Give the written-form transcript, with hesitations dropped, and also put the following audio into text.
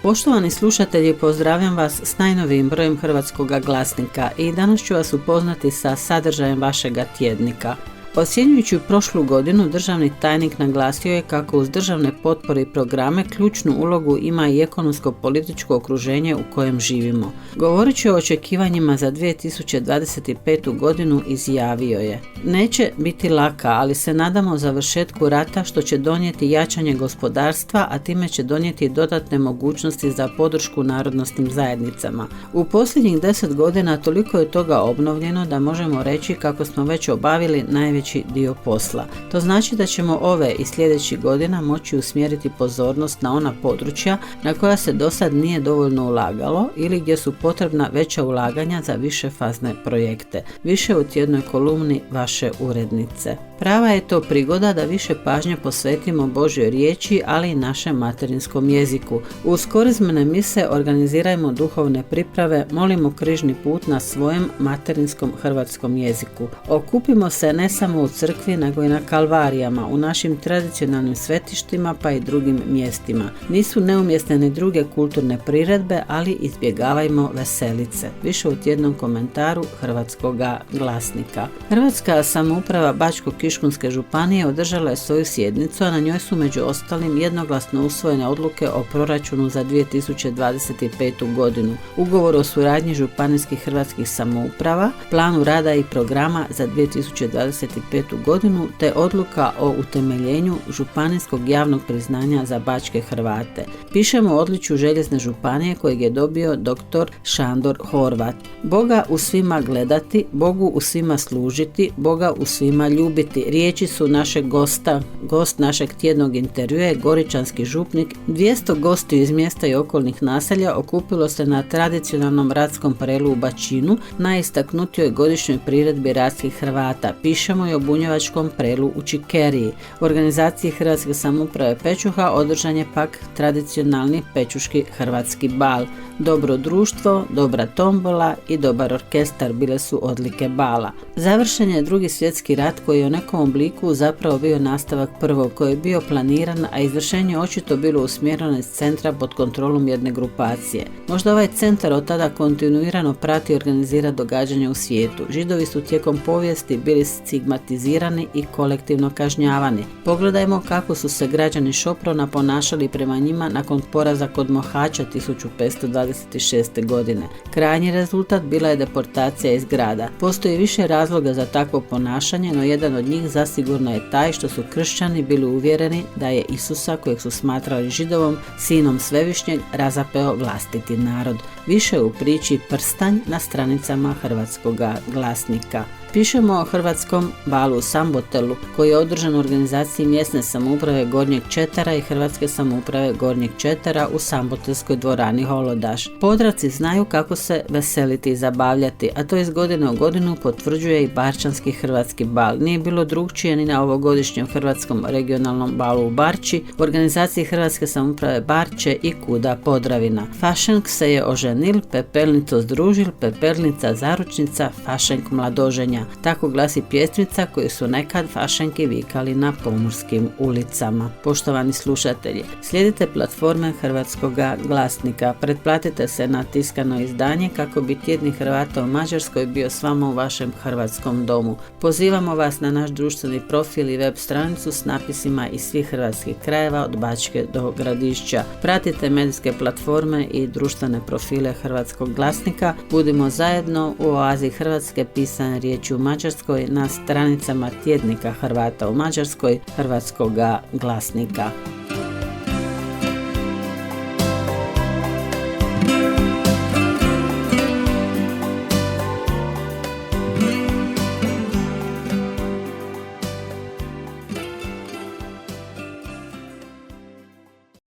Poštovani slušatelji, pozdravljam vas s najnovijim brojem Hrvatskog glasnika i danas ću vas upoznati sa sadržajem vašega tjednika. Ocjenjujući prošlu godinu, državni tajnik naglasio je kako uz državne potpore i programe ključnu ulogu ima i ekonomsko-političko okruženje u kojem živimo. Govoreći o očekivanjima za 2025. godinu izjavio je: neće biti laka, ali se nadamo završetku rata što će donijeti jačanje gospodarstva, a time će donijeti dodatne mogućnosti za podršku narodnosnim zajednicama. U posljednjih 10 godina toliko je toga obnovljeno da možemo reći kako smo već obavili najveći dio posla. To znači da ćemo ove i sljedećih godina moći usmjeriti pozornost na ona područja na koja se dosad nije dovoljno ulagalo ili gdje su potrebna veća ulaganja za višefazne projekte. Više u tjednoj kolumni vaše urednice. Prava je to prigoda da više pažnje posvetimo Božjoj riječi, ali i našem materinskom jeziku. Uz korizmene mise organizirajmo duhovne priprave, molimo križni put na svojem materinskom hrvatskom jeziku. Okupimo se ne samo u crkvi, nego i na kalvarijama, u našim tradicionalnim svetištima pa i drugim mjestima. Nisu neumjesne ni druge kulturne priredbe, ali izbjegavajmo veselice. Više u tjednom komentaru Hrvatskog glasnika. Hrvatska samouprava Bačko-Kiškunske županije održala je svoju sjednicu, a na njoj su među ostalim jednoglasno usvojene odluke o proračunu za 2025. godinu, ugovor o suradnji županijskih hrvatskih samouprava, planu rada i programa za 2025. godinu te odluka o utemeljenju županijskog javnog priznanja za bačke Hrvate. Pišemo o odličju Željezne županije kojeg je dobio dr. Šandor Horvat. Boga u svima gledati, Bogu u svima služiti, Boga u svima ljubiti. Riječi su našeg gosta. Gost našeg tjednog intervjua je goričanski župnik. 200 gostiju iz mjesta i okolnih naselja okupilo se na tradicionalnom radskom prelu u Bačinu, najistaknutijoj godišnjoj priredbi radskih Hrvata. Pišemo i o bunjevačkom prelu u Čikeriji. U organizaciji Hrvatske samouprave Pečuha održan je pak tradicionalni pečuški hrvatski bal. Dobro društvo, dobra tombola i dobar orkestar bile su odlike bala. Završen je Drugi svjetski rat koji je u nekom obliku zapravo bio nastavak prvog, koji je bio planiran, a izvršenje očito bilo usmjereno iz centra pod kontrolom jedne grupacije. Možda ovaj centar od tada kontinuirano prati i organizira događanja u svijetu. Židovi su tijekom povijesti bili stigmatizirani i kolektivno kažnjavani. Pogledajmo kako su se građani Šoprona ponašali prema njima nakon poraza kod Mohača 1526. godine. Krajnji rezultat bila je deportacija iz grada. Postoji više razloga za takvo ponašanje, no jedan od njih zasigurno je taj što su kršćani bili uvjereni da je Isusa, kojeg su smatrali Židovom, sinom Svevišnjeg, razapeo vlastiti narod. Više u priči Prstanj na stranicama Hrvatskog glasnika. Pišemo o hrvatskom balu u Sambotelu koji je održan u organizaciji mjesne samouprave Gornjeg Četera i Hrvatske samouprave Gornjeg Četera u Sambotelskoj dvorani Holodaš. Podravci znaju kako se veseliti i zabavljati, a to iz godine u godinu potvrđuje i Barčanski hrvatski bal. Nije bilo drugčije ni na ovogodišnjem hrvatskom regionalnom balu u Barči, u organizaciji Hrvatske samouprave Barče i Kuda Podravina. Fašenk se je oženil, pepelnico združil, pepelnica zaručnica, fašenk mladoženja. Tako glasi pjesmica koju su nekad fašenki vikali na pomorskim ulicama. Poštovani slušatelji, slijedite platforme Hrvatskog glasnika, pretplatite se na tiskano izdanje kako bi tjedni Hrvata u Mađarskoj bio s vama u vašem hrvatskom domu. Pozivamo vas na naš društveni profil i web stranicu s napisima iz svih hrvatskih krajeva od Bačke do Gradišća. Pratite medijske platforme i društvene profile Hrvatskog glasnika. Budimo zajedno u oazi Hrvatske pisane riječi u Mađarskoj na stranicama tjednika Hrvata u Mađarskoj Hrvatskog glasnika.